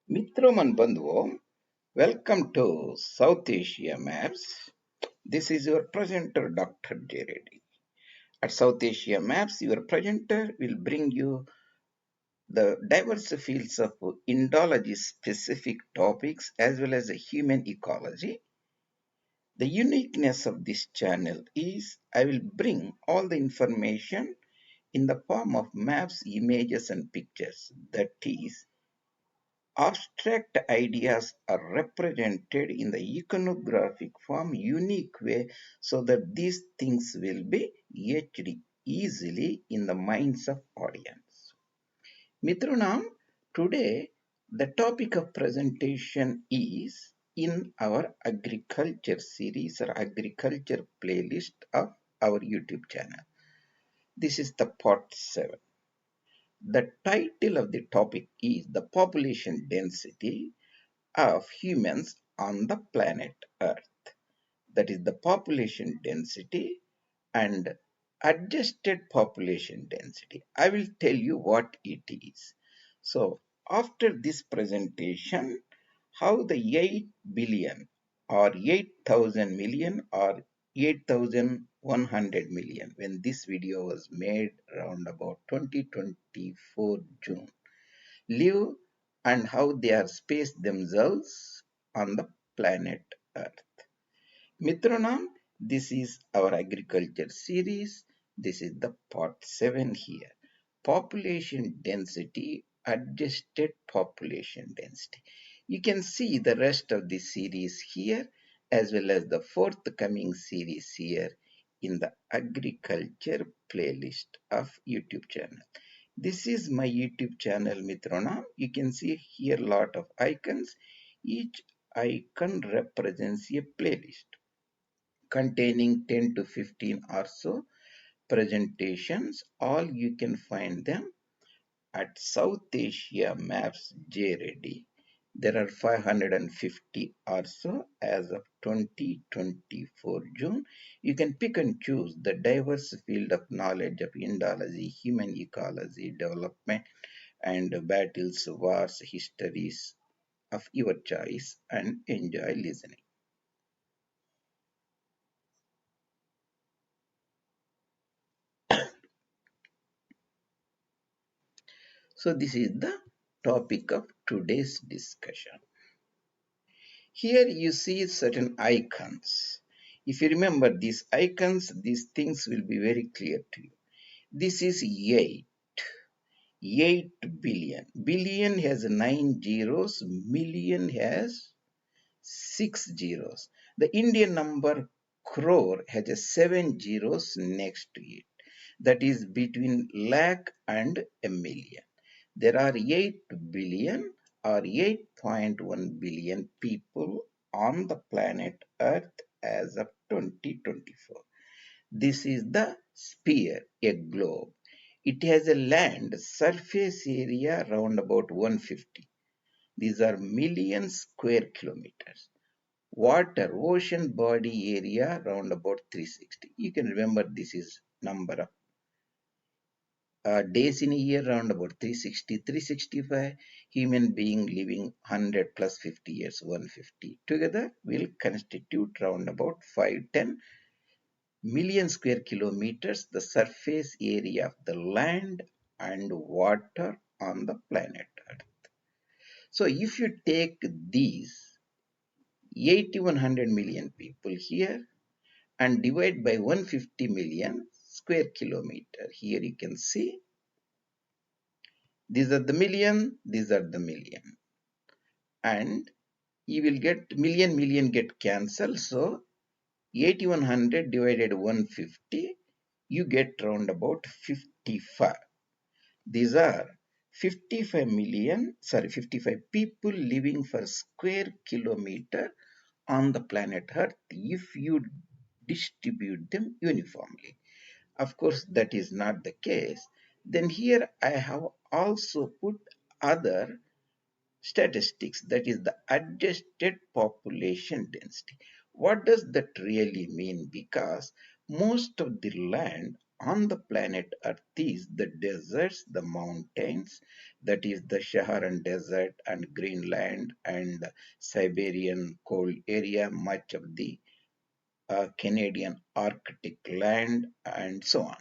Mitroman Bandhu, welcome to South Asia Maps. This is your presenter, Dr. J. Reddy. At South Asia Maps, your presenter will bring you the diverse fields of Indology specific topics as well as human ecology. The uniqueness of this channel is I will bring all the information in the form of maps, images, and pictures. That is, abstract ideas are represented in the iconographic form unique way so that these things will be etched easily in the minds of audience. Mitrunam, today the topic of presentation is in our agriculture series or agriculture playlist of our YouTube channel. This is the part 7. The title of the topic is the population density of humans on the planet Earth. That is the population density and adjusted population density. I will tell you what it is. So after this presentation, how the 8 billion or 8,000 million or 8,100 million, when this video was made around about 2024 June, live and how they are spaced themselves on the planet Earth. Mitronam, this is our agriculture series. This is the part 7 here. Population density, adjusted population density. You can see the rest of the series here as well as the forthcoming series here in the agriculture playlist of YouTube channel. This is my YouTube channel Mitrona. You can see here a lot of icons. Each icon represents a playlist containing 10 to 15 or so presentations. All you can find them at South Asia Maps J. Reddy. There are 550 or so as of 2024 June. You can pick and choose the diverse field of knowledge of Indology, human ecology, development, and battles, wars, histories of your choice and enjoy listening. So this is the topic of today's discussion. Here you see certain icons. If you remember these icons, these things will be very clear to you. This is 8. 8 billion. Billion has 9 zeros, million has 6 zeros. The Indian number crore has a 7 zeros next to it. That is between lakh and a million. There are 8 billion or 8.1 billion people on the planet Earth as of 2024. This is the sphere, a globe. It has a land surface area around about 150. These are million square kilometers. Water, ocean body area around about 360. You can remember this is number of days in a year around about 360, 365. Human being living 100 plus 50 years, 150. Together will constitute around about 510 million square kilometers, the surface area of the land and water on the planet Earth. So if you take these 8100 million people here and divide by 150 million square kilometer, here you can see these are the million, these are the million, and you will get million get cancelled. So 8100 divided 150, you get round about 55. These are 55 people living per square kilometer on the planet Earth if you distribute them uniformly. Of course, that is not the case. Then here I have also put other statistics, that is the adjusted population density. What does that really mean? Because most of the land on the planet Earth is the deserts, the mountains, that is the Saharan Desert and Greenland and Siberian cold area, much of the Canadian Arctic land, and so on.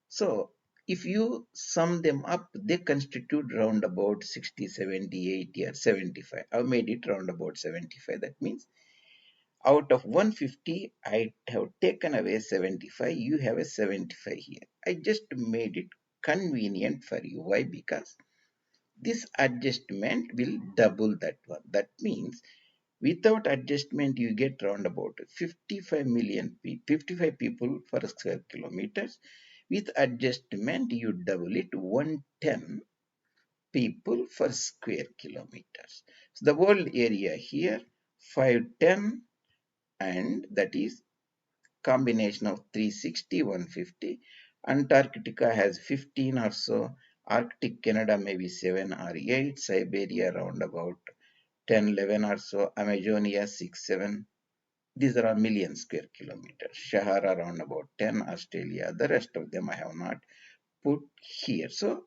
So, if you sum them up, they constitute round about 60, 70, 80, or 75. I've made it round about 75. That means out of 150, I have taken away 75. You have a 75 here. I just made it convenient for you. Why? Because this adjustment will double that one. That means without adjustment, you get round about 55 people per square kilometers. With adjustment, you double it 110 people per square kilometers. So the world area here 510, and that is combination of 360, 150. Antarctica has 15 or so. Arctic Canada maybe 7 or 8. Siberia around about 10, 11 or so. Amazonia 6, 7. These are a million square kilometers. Sahara around about 10. Australia. The rest of them I have not put here. So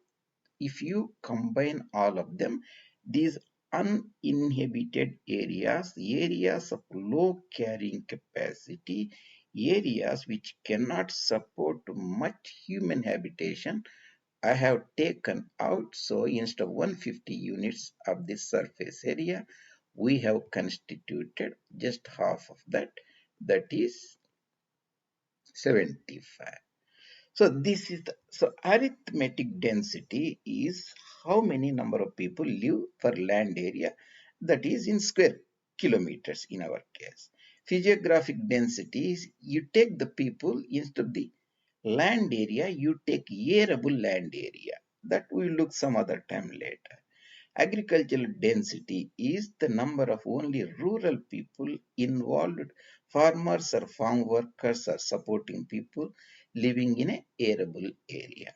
if you combine all of them, these uninhabited areas, areas of low carrying capacity, areas which cannot support much human habitation, I have taken out. So instead of 150 units of the surface area, we have constituted just half of that, that is 75. So this is so arithmetic density is how many number of people live per land area, that is in square kilometers in our case. Physiographic density is you take the people instead of the land area, you take arable land area. That we will look some other time later. Agricultural density is the number of only rural people involved, farmers or farm workers or supporting people living in a arable area.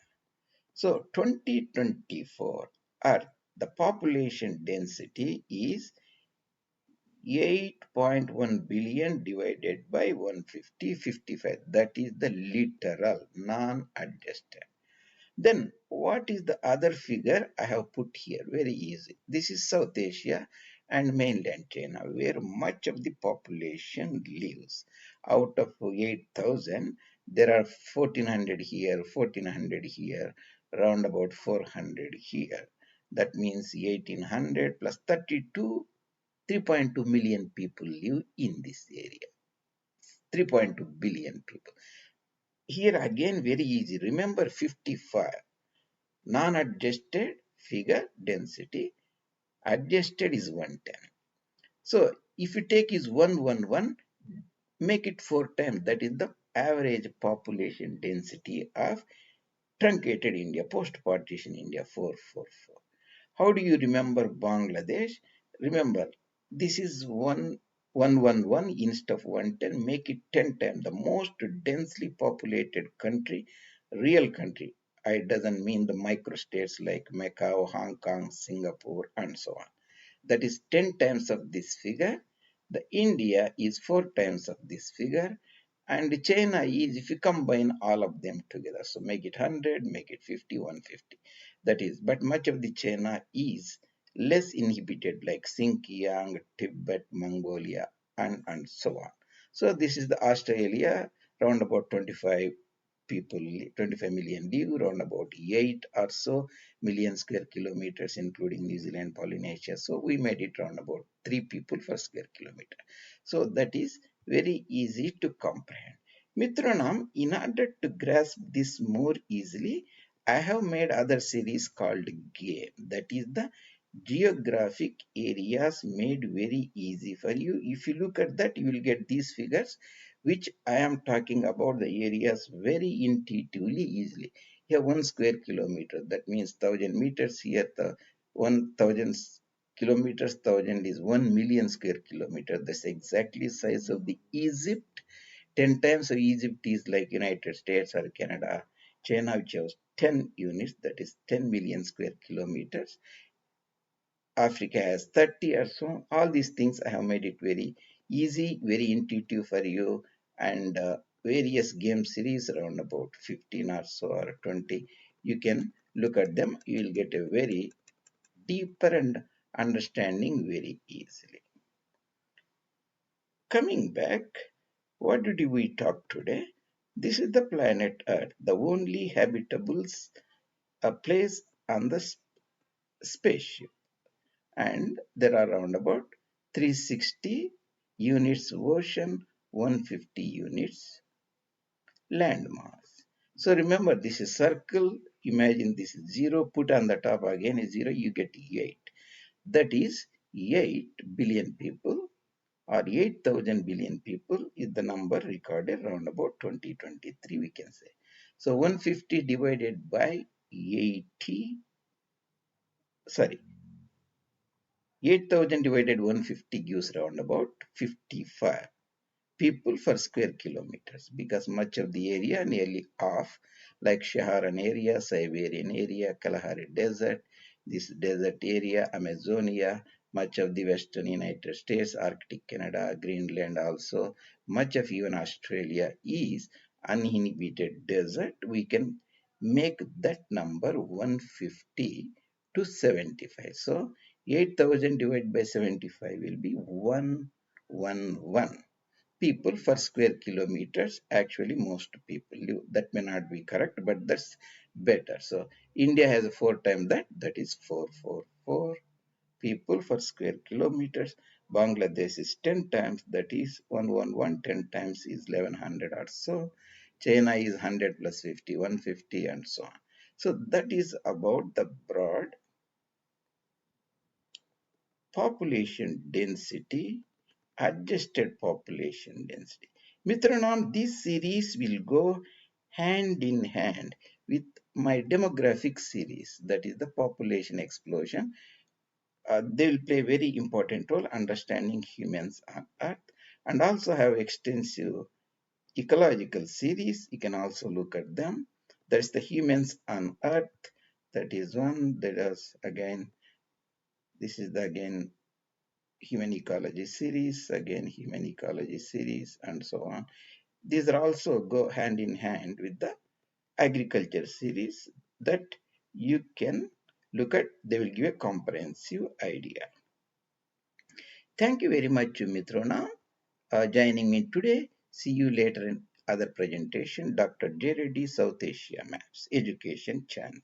So 2024 Earth, the population density is 8.1 billion divided by 150, 55. That is the literal, non-adjusted. Then what is the other figure I have put here? Very easy. This is South Asia and mainland China, where much of the population lives. Out of 8,000, there are 1,400 here, 1,400 here, round about 400 here. That means 1,800 plus 32, 3.2 million people live in this area. 3.2 billion people. Here again, very easy. Remember 55. Non-adjusted figure density, adjusted is 110. So if you take is 111, make it 4 times. That is the average population density of truncated India, post-partition India, 444. How do you remember Bangladesh? Remember, this is 111 instead of 110. Make it 10 times. The most densely populated country, real country. I doesn't mean the microstates like Macau, Hong Kong, Singapore, and so on. That is 10 times of this figure. The India is 4 times of this figure. And China is, if you combine all of them together, so make it 100, make it 50, 150. That is, but much of the China is less inhabited, like Xinjiang, Tibet, Mongolia, and so on. So this is the Australia, round about 25 people, 25 million live, around about 8 or so million square kilometers, including New Zealand, Polynesia. So we made it around about 3 people per square kilometer. So that is very easy to comprehend. Mitranam, in order to grasp this more easily, I have made other series called G.A.M.E. That is the geographic areas made very easy for you. If you look at that, you will get these figures, which I am talking about the areas very intuitively easily. Here 1 square kilometer, that means 1000 meters. Here the 1000 kilometers, 1000 is 1 million square kilometer. That's exactly size of the Egypt. 10 times of Egypt is like United States or Canada. China, which has 10 units, that is 10 million square kilometers. Africa has 30 or so. All these things I have made it very easy, very intuitive for you, and various game series, around about 15 or so or 20. You can look at them. You will get a very deeper and understanding very easily. Coming back, what did we talk today? This is the planet Earth, the only habitable place on the spaceship, and there are around about 360 units ocean, 150 units land mass. So remember, this is circle. Imagine this is 0, put on the top again is 0, you get 8. That is 8 billion people or 8,000 billion people is the number recorded around about 2023, we can say. So 150 divided by 80, sorry, 8,000 divided 150 gives around about 55 people per square kilometers, because much of the area, nearly half, like Saharan area, Siberian area, Kalahari Desert, this desert area, Amazonia, much of the western United States, Arctic Canada, Greenland also, much of even Australia is uninhabited desert. We can make that number 150 to 75. So 8,000 divided by 75 will be 111 people per square kilometers. Actually most people live. That may not be correct, but that's better. So India has 4 times that is 444 people per square kilometers. Bangladesh is 10 times, that is 111. 10 times is 1100 or so. China is 100 plus 50, 150, and so on. So that is about the broad population density, adjusted population density. Mitranom, this series will go hand in hand with my demographic series, that is the population explosion. They will play a very important role understanding humans on Earth, and also have extensive ecological series. You can also look at them. That's the humans on Earth. That is one. That is again. This is the again human ecology series, again human ecology series, and so on. These are also go hand in hand with the agriculture series that you can look at. They will give a comprehensive idea. Thank you very much, Mitrona, joining me today. See you later in other presentation. Dr. J. Reddy, South Asia Maps Education Channel.